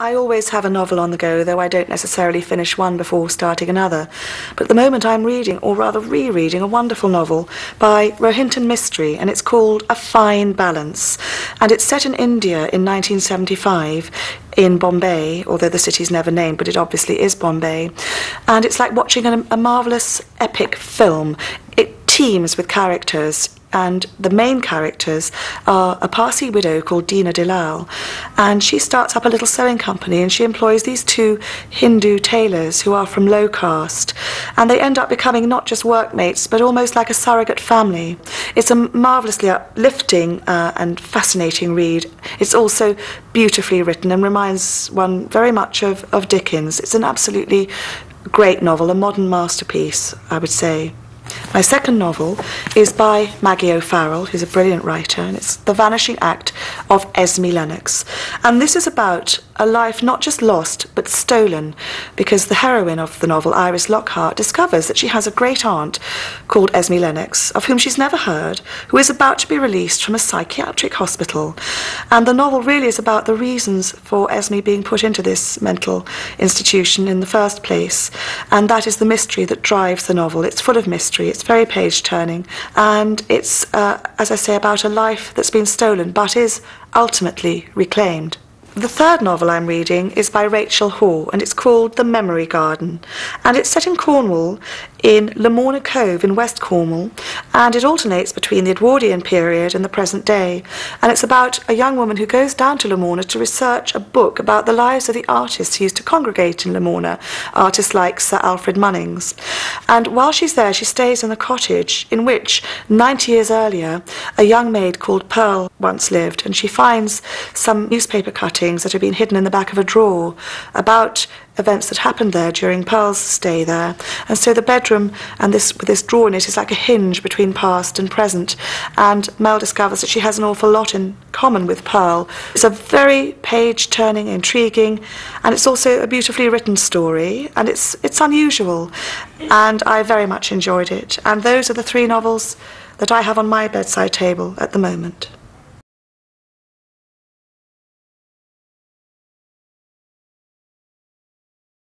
I always have a novel on the go, though I don't necessarily finish one before starting another. But at the moment I'm reading, or rather rereading, a wonderful novel by Rohinton Mistry, and it's called A Fine Balance. And it's set in India in 1975, in Bombay, although the city's never named, but it obviously is Bombay. And it's like watching a marvellous epic film. It teems with characters, and the main characters are a Parsi widow called Dina Dalal, and she starts up a little sewing company, and she employs these two Hindu tailors who are from low caste, and they end up becoming not just workmates but almost like a surrogate family. It's a marvellously uplifting and fascinating read. It's also beautifully written and reminds one very much of Dickens. It's an absolutely great novel, a modern masterpiece, I would say. My second novel is by Maggie O'Farrell, who's a brilliant writer, and it's The Vanishing Act of Esme Lennox. And this is about a life not just lost, but stolen, because the heroine of the novel, Iris Lockhart, discovers that she has a great aunt called Esme Lennox, of whom she's never heard, who is about to be released from a psychiatric hospital. And the novel really is about the reasons for Esme being put into this mental institution in the first place. And that is the mystery that drives the novel. It's full of mystery. It's very page-turning, and it's, as I say, about a life that's been stolen but is ultimately reclaimed. The third novel I'm reading is by Rachel Hoare, and it's called The Memory Garden, and it's set in Cornwall, in Lamorna Cove in West Cornwall, and it alternates between the Edwardian period and the present day. And it's about a young woman who goes down to Lamorna to research a book about the lives of the artists who used to congregate in Lamorna, artists like Sir Alfred Munnings. And while she's there, she stays in a cottage in which, 90 years earlier, a young maid called Pearl once lived, and she finds some newspaper cuttings that have been hidden in the back of a drawer about events that happened there during Pearl's stay there. And so the bedroom and this drawer in it is like a hinge between past and present, and Mel discovers that she has an awful lot in common with Pearl. It's a very page-turning, intriguing, and it's also a beautifully written story, and it's unusual, and I very much enjoyed it. And those are the three novels that I have on my bedside table at the moment.